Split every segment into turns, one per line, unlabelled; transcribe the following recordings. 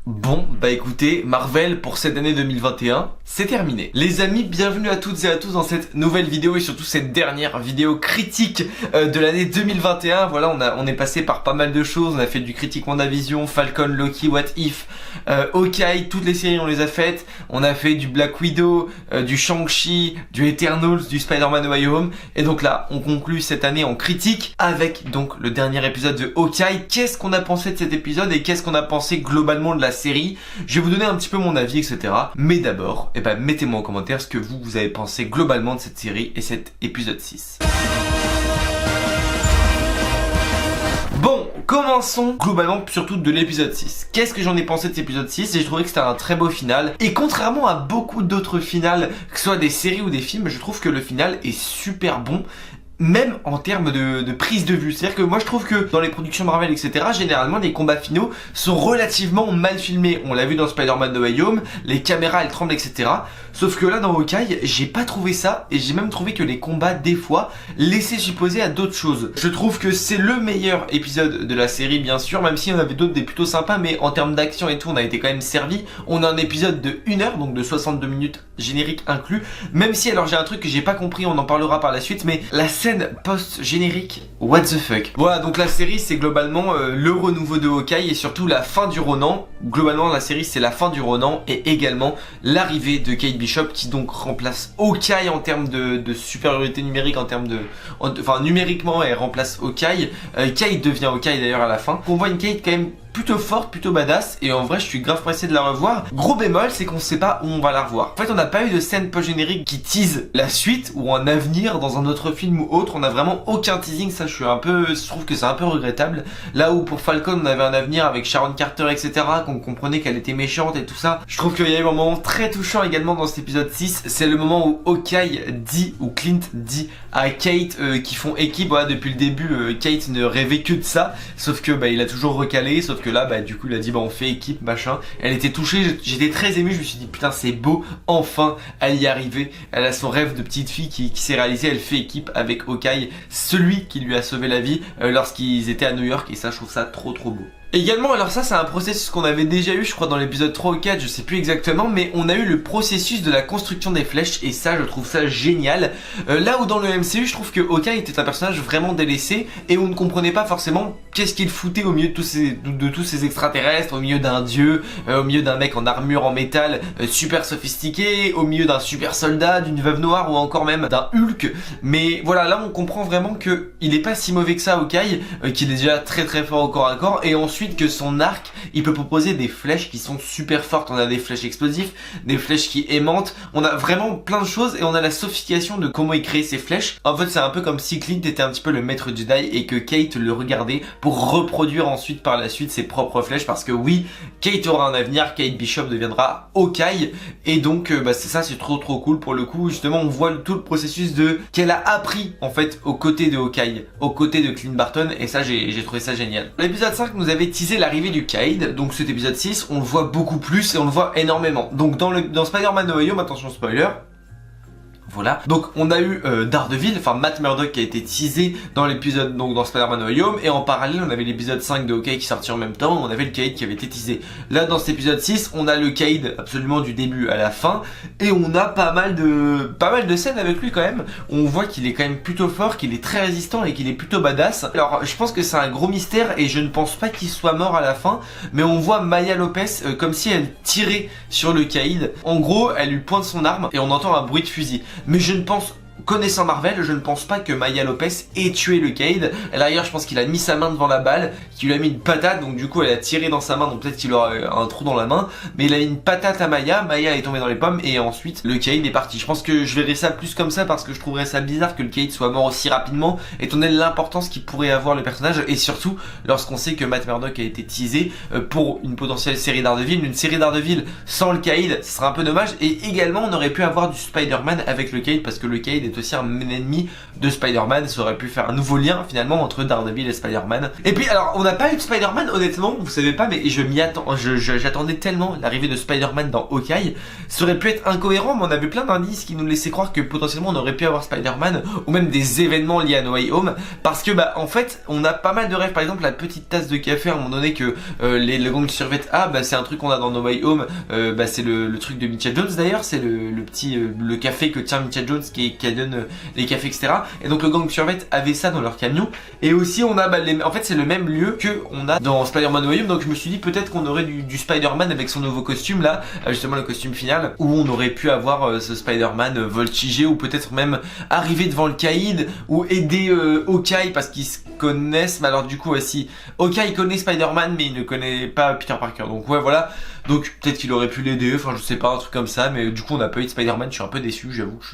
Bon, bah écoutez, Marvel pour cette année 2021, c'est terminé. Les amis, bienvenue à toutes et à tous dans cette nouvelle vidéo et surtout cette dernière vidéo critique de l'année 2021. Voilà, on est passé par pas mal de choses, on a fait du critique WandaVision, Falcon, Loki, What If, Hawkeye, toutes les séries on les a faites. On a fait du Black Widow, du Shang-Chi, du Eternals, du Spider-Man No Way Home. Et donc là, on conclut cette année en critique avec donc le dernier épisode de Hawkeye. Qu'est-ce qu'on a pensé de cet épisode et qu'est-ce qu'on a pensé globalement de la série? Je vais vous donner un petit peu mon avis, etc. Mais d'abord, mettez-moi en commentaire ce que vous avez pensé globalement de cette série et cet épisode 6. Bon, commençons globalement surtout de l'épisode 6. Qu'est-ce que j'en ai pensé de cet épisode 6? Et je trouvais que c'était un très beau final. Et contrairement à beaucoup d'autres finales, que ce soit des séries ou des films, je trouve que le final est super bon. Même en termes de prise de vue. C'est-à-dire que moi je trouve que dans les productions Marvel, etc., généralement les combats finaux sont relativement mal filmés. On l'a vu dans Spider-Man No Way Home, les caméras elles tremblent, etc. Sauf que là dans Hawkeye, j'ai pas trouvé ça et j'ai même trouvé que les combats des fois laissaient supposer à d'autres choses. Je trouve que c'est le meilleur épisode de la série bien sûr, même si on avait d'autres des plutôt sympas, mais en termes d'action et tout on a été quand même servi. On a un épisode de 1 heure, donc de 62 minutes générique inclus, même si alors j'ai un truc que j'ai pas compris, on en parlera par la suite, mais la scène post-générique, what the fuck. Voilà, donc la série c'est globalement le renouveau de Hawkeye et surtout la fin du Ronan. Globalement la série c'est la fin du Ronan et également l'arrivée de Kate Bishop qui donc remplace Hawkeye en termes de supériorité numérique, en termes de... Enfin numériquement elle remplace Hawkeye. Kate devient Hawkeye d'ailleurs à la fin. On voit une Kate quand même plutôt forte, plutôt badass et en vrai je suis grave pressé de la revoir. Gros bémol c'est qu'on sait pas où on va la revoir. En fait on n'a pas eu de scène post-générique qui tease la suite ou un avenir dans un autre film ou autre. On a vraiment aucun teasing, ça je trouve que c'est un peu regrettable. Là où pour Falcon on avait un avenir avec Sharon Carter, etc., qu'on comprenait qu'elle était méchante et tout ça. Je trouve qu'il y a eu un moment très touchant également dans cet épisode 6. C'est le moment où Hawkeye dit, ou Clint dit à Kate qui font équipe. Voilà, depuis le début Kate ne rêvait que de ça, sauf que il a toujours recalé, sauf que là du coup il a dit on fait équipe machin. Elle était touchée, j'étais très ému, je me suis dit putain c'est beau, enfin elle y est arrivée, elle a son rêve de petite fille qui s'est réalisé, elle fait équipe avec Hawkeye, celui qui lui a sauvé la vie lorsqu'ils étaient à New York, et ça je trouve ça trop beau. Également, alors ça c'est un processus qu'on avait déjà eu je crois dans l'épisode 3 ou 4, je sais plus exactement, mais on a eu le processus de la construction des flèches et ça je trouve ça génial. Là où dans le MCU je trouve que Hawkeye était un personnage vraiment délaissé et on ne comprenait pas forcément qu'est-ce qu'il foutait au milieu de tous ces extraterrestres, au milieu d'un dieu, au milieu d'un mec en armure en métal super sophistiqué, au milieu d'un super soldat, d'une veuve noire ou encore même d'un Hulk. Mais voilà, là on comprend vraiment que il est pas si mauvais que ça Hawkeye, qu'il est déjà très fort au corps à corps, et ensuite que son arc il peut proposer des flèches qui sont super fortes. On a des flèches explosives, des flèches qui aimantent, on a vraiment plein de choses et on a la sophistication de comment il crée ces flèches. En fait c'est un peu comme si Clint était un petit peu le maître Jedi et que Kate le regardait pour reproduire ensuite par la suite ses propres flèches, parce que oui, Kate aura un avenir, Kate Bishop deviendra Hawkeye et donc c'est ça, c'est trop cool pour le coup. Justement on voit tout le processus de qu'elle a appris en fait aux côtés de Hawkeye, aux côtés de Clint Barton, et ça j'ai trouvé ça génial. L'épisode 5 nous avait teasé l'arrivée du Cade, donc cet épisode 6 on le voit beaucoup plus et on le voit énormément. Donc dans Spider-Man No Way Home, attention spoiler, voilà, donc on a eu Daredevil, enfin Matt Murdock qui a été teasé dans l'épisode, donc dans Spider-Man No Way Home, et en parallèle on avait l'épisode 5 de Hawkeye qui sortit en même temps, on avait le Cade qui avait été teasé. Là dans cet épisode 6 on a le Cade absolument du début à la fin et on a pas mal de scènes avec lui quand même. On voit qu'il est quand même plutôt fort, qu'il est très résistant et qu'il est plutôt badass. Alors je pense que c'est un gros mystère et je ne pense pas qu'il soit mort à la fin, mais on voit Maya Lopez comme si elle tirait sur le Cade. En gros elle lui pointe son arme et on entend un bruit de fusil. Mais je ne pense, connaissant Marvel, je ne pense pas que Maya Lopez ait tué le Cade. D'ailleurs, je pense qu'il a mis sa main devant la balle, qu'il lui a mis une patate, donc du coup elle a tiré dans sa main, donc peut-être qu'il aura un trou dans la main, mais il a mis une patate à Maya, Maya est tombée dans les pommes et ensuite le Cade est parti. Je pense que je verrai ça plus comme ça parce que je trouverais ça bizarre que le Cade soit mort aussi rapidement, étant donné l'importance qu'il pourrait avoir le personnage, et surtout lorsqu'on sait que Matt Murdock a été teasé pour une potentielle série Daredevil. Une série Daredevil sans le Cade, ce serait un peu dommage, et également on aurait pu avoir du Spider-Man avec le Cade parce que le Cade est est aussi un ennemi de Spider-Man. Ça aurait pu faire un nouveau lien finalement entre Daredevil et Spider-Man. Et puis alors on n'a pas eu de Spider-Man, honnêtement, vous savez pas, mais j'attendais tellement l'arrivée de Spider-Man dans Hawkeye. Ça aurait pu être incohérent, mais on avait plein d'indices qui nous laissaient croire que potentiellement on aurait pu avoir Spider-Man, ou même des événements liés à No Way Home, parce que en fait on a pas mal de rêves. Par exemple la petite tasse de café à un moment donné que le gang survêt, c'est un truc qu'on a dans No Way Home, c'est le truc de Mitchell Jones d'ailleurs, c'est le petit le café que tient Mitchell Jones qui donne les cafés, etc. Et donc le gang survêt avait ça dans leur camion. Et aussi on a en fait c'est le même lieu que on a dans Spider-Man No Way Home. Donc je me suis dit peut-être qu'on aurait du Spider-Man avec son nouveau costume là, justement le costume final, où on aurait pu avoir ce Spider-Man voltiger, ou peut-être même arriver devant le Caïd, ou aider Hawkeye parce qu'ils se connaissent. Mais alors du coup si Hawkeye connaît Spider-Man mais il ne connaît pas Peter Parker, donc ouais voilà. Donc peut-être qu'il aurait pu l'aider, enfin je sais pas, un truc comme ça. Mais du coup on n'a pas eu de Spider-Man, je suis un peu déçu, j'avoue que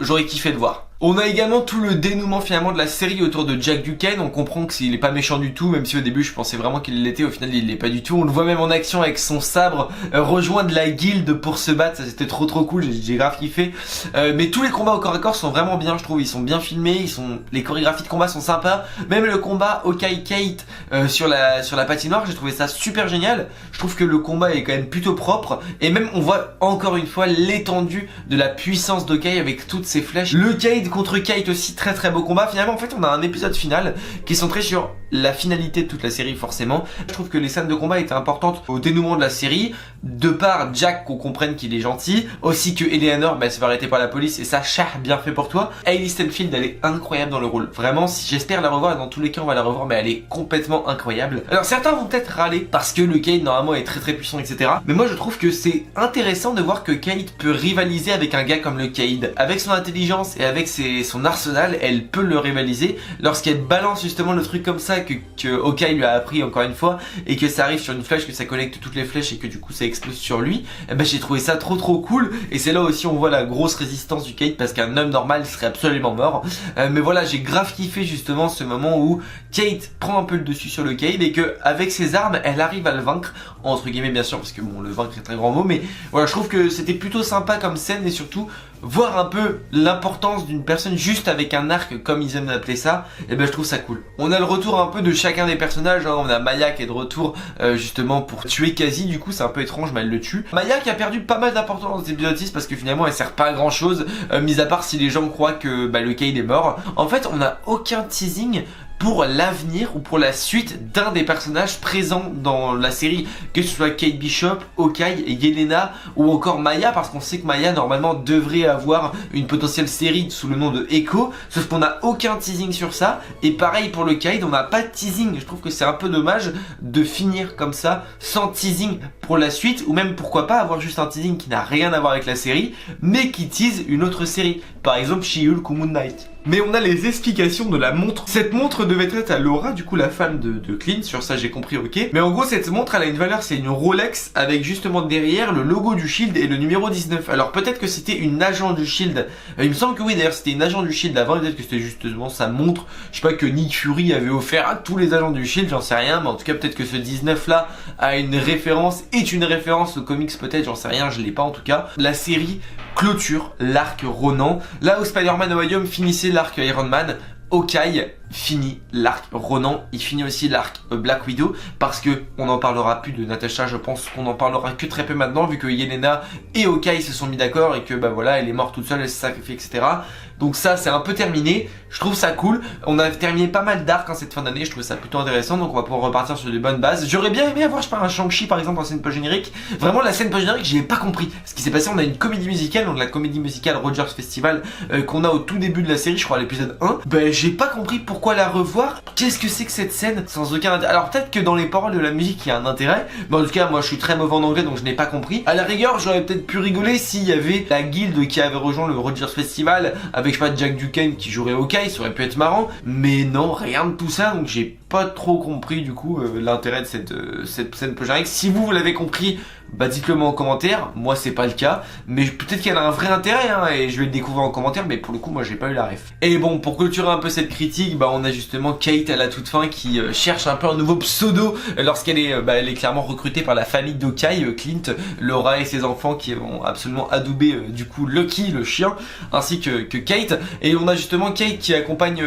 j'aurais kiffé de voir. On a également tout le dénouement finalement de la série autour de Jack Duquesne. On comprend qu'il est pas méchant du tout, même si au début je pensais vraiment qu'il l'était, au final il l'est pas du tout. On le voit même en action avec son sabre rejoindre la guilde pour se battre, ça c'était trop cool, j'ai grave kiffé. Mais tous les combats au corps à corps sont vraiment bien, je trouve, ils sont bien filmés, les chorégraphies de combat sont sympas. Même le combat Hawkeye-Kate sur la patinoire, j'ai trouvé ça super génial. Je trouve que le combat est quand même plutôt propre, et même on voit encore une fois l'étendue de la puissance d'Hawkeye avec toutes ses flèches. Le Kate contre Kate aussi, très beau combat. Finalement en fait on a un épisode final qui est centré sur la finalité de toute la série forcément. Je trouve que les scènes de combat étaient importantes au dénouement de la série, de par Jack qu'on comprenne qu'il est gentil, aussi que Eleanor se fait arrêter par la police, et ça bien fait pour toi. Hailey Steinfeld elle est incroyable dans le rôle, vraiment j'espère la revoir, et dans tous les cas on va la revoir, mais elle est complètement incroyable. Alors certains vont peut-être râler parce que le Kate normalement est très puissant, etc. Mais moi je trouve que c'est intéressant de voir que Kate peut rivaliser avec un gars comme le Kate. Avec son intelligence et avec son arsenal, elle peut le rivaliser lorsqu'elle balance justement le truc comme ça que Hawkeye lui a appris encore une fois, et que ça arrive sur une flèche, que ça connecte toutes les flèches et que du coup ça explose sur lui. J'ai trouvé ça trop cool, et c'est là aussi on voit la grosse résistance du Kate, parce qu'un homme normal serait absolument mort. Mais voilà, j'ai grave kiffé justement ce moment où Kate prend un peu le dessus sur le Kate, et que avec ses armes elle arrive à le vaincre, entre guillemets bien sûr, parce que bon, le vaincre est un grand mot, mais voilà, je trouve que c'était plutôt sympa comme scène, et surtout voir un peu l'importance d'une personne juste avec un arc, comme ils aiment appeler ça, et je trouve ça cool. On a le retour un peu de chacun des personnages, on a Maya qui est de retour justement pour tuer Cassie, du coup c'est un peu étrange mais elle le tue. Maya qui a perdu pas mal d'importance dans cet épisode 6, parce que finalement elle sert pas à grand chose, mis à part si les gens croient que le Cade est mort. En fait on n'a aucun teasing pour l'avenir ou pour la suite d'un des personnages présents dans la série, que ce soit Kate Bishop, Hawkeye et Yelena, ou encore Maya, parce qu'on sait que Maya normalement devrait avoir une potentielle série sous le nom de Echo, sauf qu'on n'a aucun teasing sur ça. Et pareil pour le Cade, on n'a pas de teasing. Je trouve que c'est un peu dommage de finir comme ça sans teasing pour la suite, ou même pourquoi pas avoir juste un teasing qui n'a rien à voir avec la série mais qui tease une autre série, par exemple She-Hulk ou Moon Knight. Mais on a les explications de la montre. Cette montre devait être à Laura, du coup la femme de Clint, sur ça j'ai compris, ok. Mais en gros cette montre elle a une valeur, c'est une Rolex avec justement derrière le logo du Shield et le numéro 19. Alors peut-être que c'était une agent du Shield, il me semble que oui d'ailleurs c'était une agent du Shield avant, peut-être que c'était justement sa montre, je sais pas, que Nick Fury avait offert à tous les agents du Shield, j'en sais rien, mais en tout cas peut-être que ce 19 là a une référence, est une référence aux comics peut-être, j'en sais rien, je l'ai pas en tout cas. La série clôture l'arc Ronan, là où Spider-Man No Way Home finissait l'arc Iron Man, Hawkeye finit l'arc Ronan, il finit aussi l'arc Black Widow, parce que on n'en parlera plus de Natasha, je pense qu'on en parlera que très peu maintenant, vu que Yelena et Hawkeye se sont mis d'accord, et que voilà, elle est morte toute seule, elle s'est sacrifiée, etc. Donc ça c'est un peu terminé, je trouve ça cool. On a terminé pas mal d'arcs cette fin d'année, je trouve ça plutôt intéressant, donc on va pouvoir repartir sur de bonnes bases. J'aurais bien aimé avoir, je sais pas, un Shang-Chi par exemple en scène post-générique. Vraiment la scène post-générique, j'ai pas compris ce qui s'est passé. On a une comédie musicale, donc la comédie musicale Rogers Festival qu'on a au tout début de la série, je crois à l'épisode 1. J'ai pas compris pourquoi la revoir. Qu'est-ce que c'est que cette scène sans aucun intérêt? Alors peut-être que dans les paroles de la musique il y a un intérêt, mais en tout cas moi je suis très mauvais en anglais donc je n'ai pas compris. À la rigueur j'aurais peut-être pu rigoler s'il y avait la guilde qui avait rejoint le Rogers Festival avec, je sais pas, Jack Duquesne qui jouerait Hawkeye, ça aurait pu être marrant, mais non, rien de tout ça, donc j'ai pas trop compris du coup l'intérêt de cette scène post-générique. Si vous l'avez compris, bah dites-le moi en commentaire. Moi c'est pas le cas, mais peut-être qu'elle a un vrai intérêt hein, et je vais le découvrir en commentaire, mais pour le coup moi j'ai pas eu la ref. Et bon, pour clôturer un peu cette critique, bah on a justement Kate à la toute fin qui cherche un peu un nouveau pseudo lorsqu'elle est, elle est clairement recrutée par la famille d'Hawkeye, Clint, Laura et ses enfants qui vont absolument adouber du coup Lucky le chien, ainsi que Kate. Et on a justement Kate qui accompagne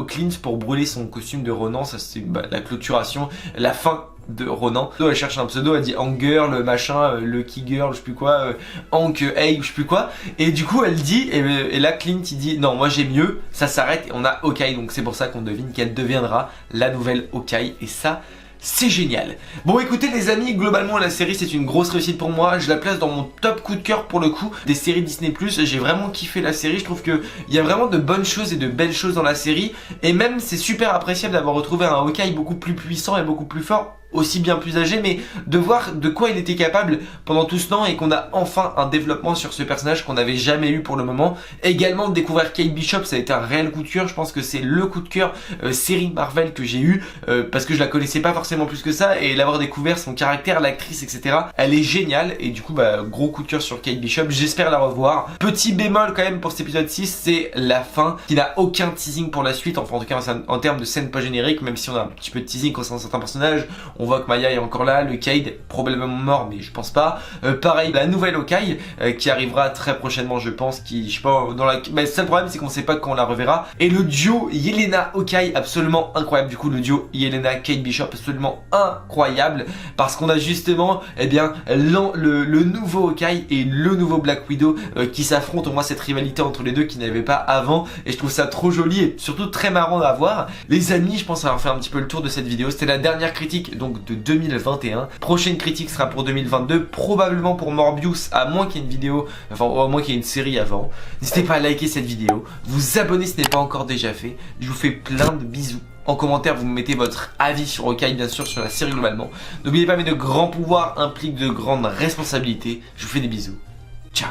Clint pour brûler son costume de Ronan. Ça c'est la clôturation, la fin de Ronan. Elle cherche un pseudo, elle dit Hangirl, le machin, Lucky Girl, je sais plus quoi, Hank Hey, je sais plus quoi. Et du coup elle dit, et là Clint il dit non moi j'ai mieux, ça s'arrête et on a Hawkeye. Donc c'est pour ça qu'on devine qu'elle deviendra la nouvelle Hawkeye et ça c'est génial. Bon écoutez les amis, globalement la série c'est une grosse réussite pour moi. Je la place dans mon top coup de cœur pour le coup des séries Disney+. J'ai vraiment kiffé la série. Je trouve qu'il y a vraiment de bonnes choses et de belles choses dans la série. Et même c'est super appréciable d'avoir retrouvé un Hawkeye beaucoup plus puissant et beaucoup plus fort, aussi bien plus âgé, mais de voir de quoi il était capable pendant tout ce temps et qu'on a enfin un développement sur ce personnage qu'on n'avait jamais eu pour le moment. Également de découvrir Kate Bishop, ça a été un réel coup de cœur. Je pense que c'est le coup de cœur série Marvel que j'ai eu parce que je la connaissais pas forcément plus que ça, et l'avoir découvert, son caractère, l'actrice, etc. Elle est géniale et du coup gros coup de cœur sur Kate Bishop, j'espère la revoir. Petit bémol quand même pour cet épisode 6, c'est la fin qui n'a aucun teasing pour la suite, enfin en tout cas en termes de scène pas générique, même si on a un petit peu de teasing concernant certains personnages. On voit que Maya est encore là, le Cade probablement mort mais je pense pas. Pareil la nouvelle Hawkeye qui arrivera très prochainement je pense, qui je sais pas dans la... Mais le seul problème c'est qu'on sait pas quand on la reverra. Et le duo Yelena Hawkeye absolument incroyable, du coup le duo Yelena Kate Bishop absolument incroyable parce qu'on a justement le nouveau Hawkeye et le nouveau Black Widow qui s'affrontent. Au moins cette rivalité entre les deux qui n'avait pas avant et je trouve ça trop joli et surtout très marrant à voir. Les amis, je pense avoir fait un petit peu le tour de cette vidéo. C'était la dernière critique donc de 2021. Prochaine critique sera pour 2022, probablement pour Morbius, à moins qu'il y ait une vidéo, enfin à moins qu'il y ait une série avant. N'hésitez pas à liker cette vidéo, vous abonner si ce n'est pas encore déjà fait. Je vous fais plein de bisous. En commentaire, vous me mettez votre avis sur Hawkeye, bien sûr, sur la série globalement. N'oubliez pas, mais de grands pouvoirs impliquent de grandes responsabilités. Je vous fais des bisous. Ciao.